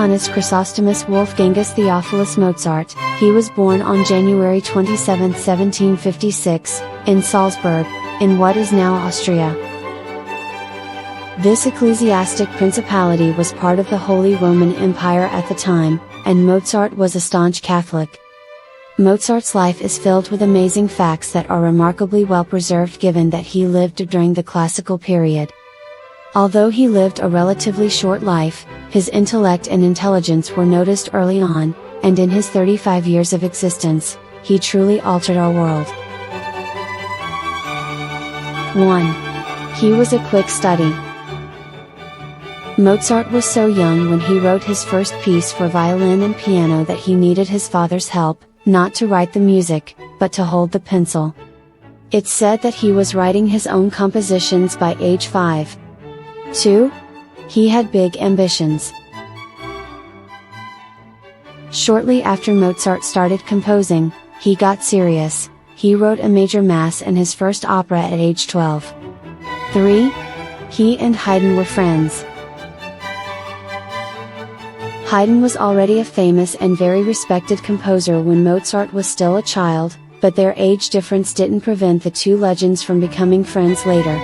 Johannes Chrysostomus Wolfgangus Theophilus Mozart. He was born on January 27, 1756, in Salzburg, in what is now Austria. This ecclesiastic principality was part of the Holy Roman Empire at the time, and Mozart was a staunch Catholic. Mozart's life is filled with amazing facts that are remarkably well preserved given that he lived during the classical period. Although he lived a relatively short life, his intellect and intelligence were noticed early on, and in his 35 years of existence, he truly altered our world. 1. He was a quick study. Mozart was so young when he wrote his first piece for violin and piano that he needed his father's help, not to write the music, but to hold the pencil. It's said that he was writing his own compositions by age 5. 2. He had big ambitions. Shortly after Mozart started composing, he got serious. He wrote a major mass and his first opera at age 12. 3. He and Haydn were friends. Haydn was already a famous and very respected composer when Mozart was still a child, but their age difference didn't prevent the two legends from becoming friends later.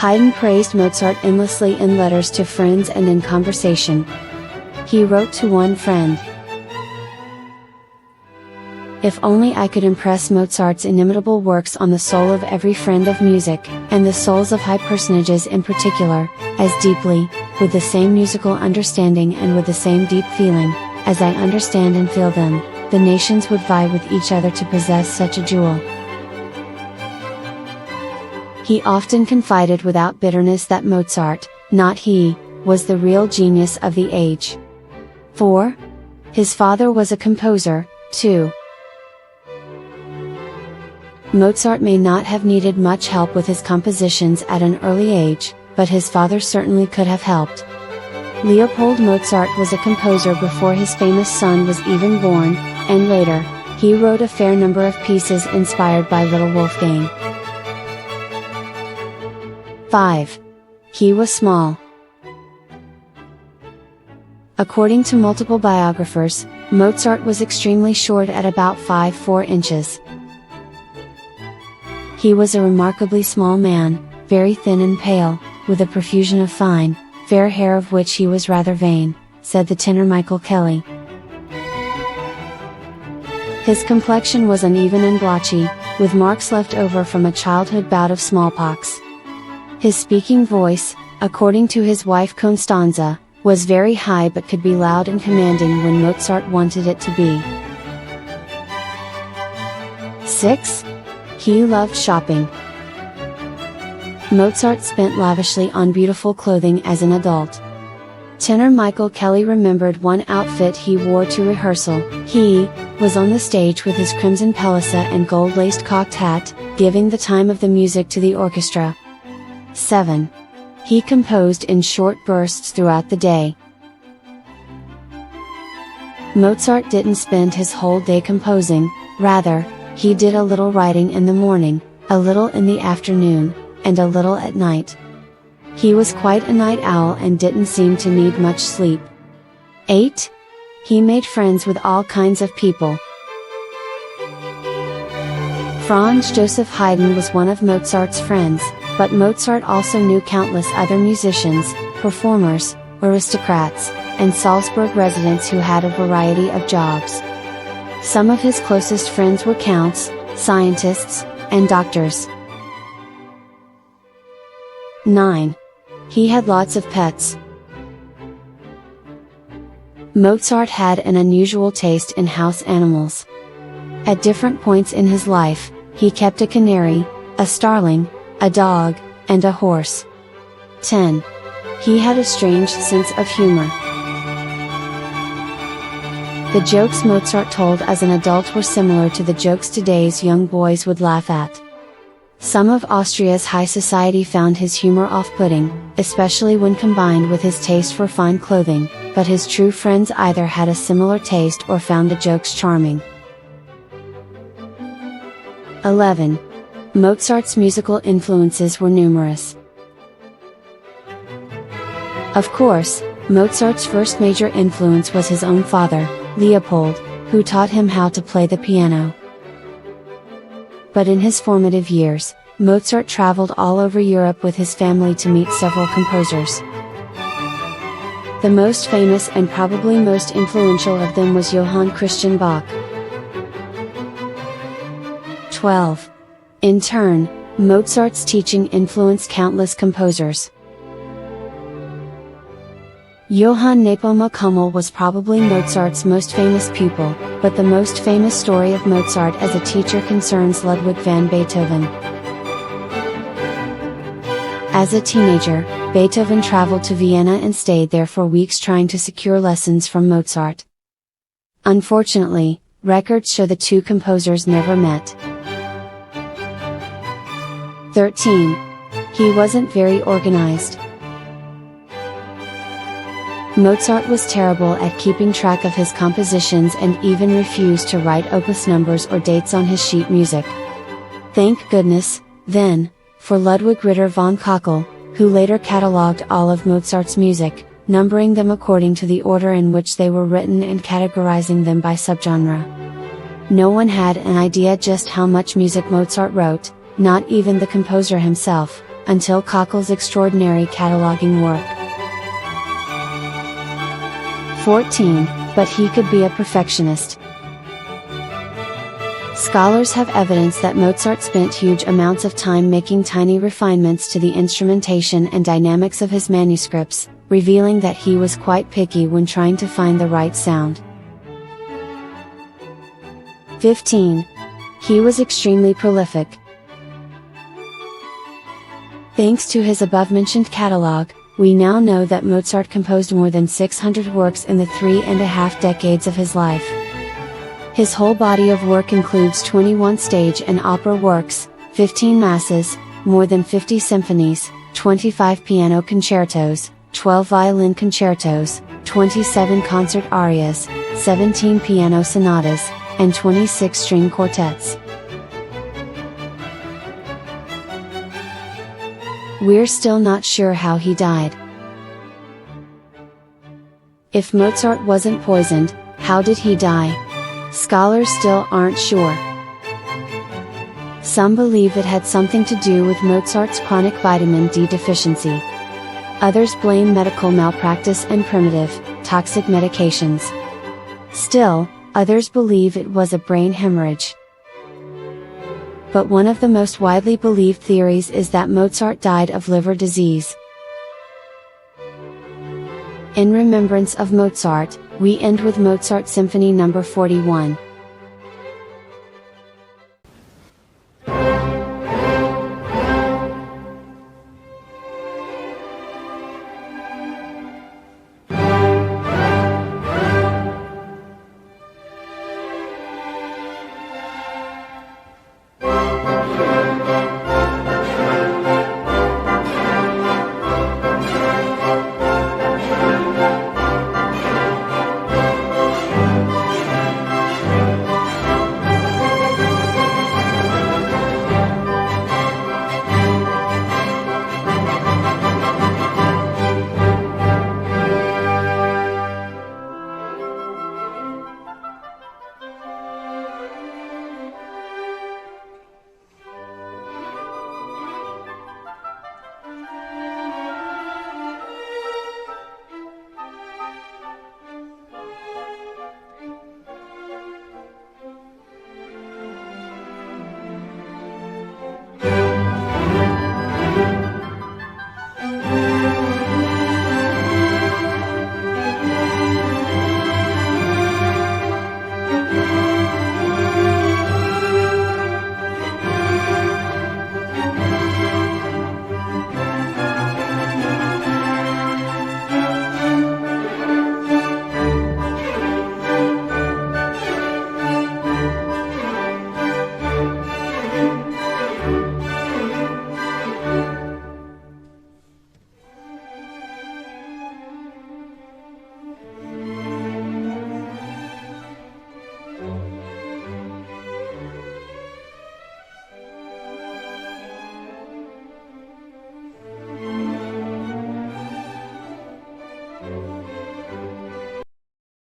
Haydn praised Mozart endlessly in letters to friends and in conversation. He wrote to one friend, "If only I could impress Mozart's inimitable works on the soul of every friend of music, and the souls of high personages in particular, as deeply, with the same musical understanding and with the same deep feeling, as I understand and feel them, the nations would vie with each other to possess such a jewel." He often confided without bitterness that Mozart, not he, was the real genius of the age. 4. His father was a composer, too. Mozart may not have needed much help with his compositions at an early age, but his father certainly could have helped. Leopold Mozart was a composer before his famous son was even born, and later, he wrote a fair number of pieces inspired by little Wolfgang. 5. He was small. According to multiple biographers, Mozart was extremely short at about 5'4" inches. He was a remarkably small man, very thin and pale, with a profusion of fine, fair hair of which he was rather vain, said the tenor Michael Kelly. His complexion was uneven and blotchy, with marks left over from a childhood bout of smallpox. His speaking voice, according to his wife Constanza, was very high but could be loud and commanding when Mozart wanted it to be. 6. He loved shopping. Mozart spent lavishly on beautiful clothing as an adult. Tenor Michael Kelly remembered one outfit he wore to rehearsal. He was on the stage with his crimson pelisse and gold-laced cocked hat, giving the time of the music to the orchestra. 7. He composed in short bursts throughout the day. Mozart didn't spend his whole day composing, rather, he did a little writing in the morning, a little in the afternoon, and a little at night. He was quite a night owl and didn't seem to need much sleep. 8. He made friends with all kinds of people. Franz Joseph Haydn was one of Mozart's friends, but Mozart also knew countless other musicians, performers, aristocrats, and Salzburg residents who had a variety of jobs. Some of his closest friends were counts, scientists, and doctors. 9. He had lots of pets. Mozart had an unusual taste in house animals. At different points in his life, he kept a canary, a starling, a dog, and a horse. 10. He had a strange sense of humor. The jokes Mozart told as an adult were similar to the jokes today's young boys would laugh at. Some of Austria's high society found his humor off-putting, especially when combined with his taste for fine clothing, but his true friends either had a similar taste or found the jokes charming. 11. Mozart's musical influences were numerous. Of course, Mozart's first major influence was his own father, Leopold, who taught him how to play the piano. But in his formative years, Mozart traveled all over Europe with his family to meet several composers. The most famous and probably most influential of them was Johann Christian Bach. 12. In turn, Mozart's teaching influenced countless composers. Johann Nepomuk Hummel was probably Mozart's most famous pupil, but the most famous story of Mozart as a teacher concerns Ludwig van Beethoven. As a teenager, Beethoven traveled to Vienna and stayed there for weeks trying to secure lessons from Mozart. Unfortunately, records show the two composers never met. 13. He wasn't very organized. Mozart was terrible at keeping track of his compositions and even refused to write opus numbers or dates on his sheet music. Thank goodness, then, for Ludwig Ritter von Kochel, who later catalogued all of Mozart's music, numbering them according to the order in which they were written and categorizing them by subgenre. No one had an idea just how much music Mozart wrote, not even the composer himself, until Kochel's extraordinary cataloging work. 14. But he could be a perfectionist. Scholars have evidence that Mozart spent huge amounts of time making tiny refinements to the instrumentation and dynamics of his manuscripts, revealing that he was quite picky when trying to find the right sound. 15. He was extremely prolific. Thanks to his above-mentioned catalog, we now know that Mozart composed more than 600 works in the 3.5 decades of his life. His whole body of work includes 21 stage and opera works, 15 masses, more than 50 symphonies, 25 piano concertos, 12 violin concertos, 27 concert arias, 17 piano sonatas, and 26 string quartets. We're still not sure how he died. If Mozart wasn't poisoned, how did he die? Scholars still aren't sure. Some believe it had something to do with Mozart's chronic vitamin D deficiency. Others blame medical malpractice and primitive, toxic medications. Still, others believe it was a brain hemorrhage. But one of the most widely believed theories is that Mozart died of liver disease. In remembrance of Mozart, we end with Mozart Symphony No. 41.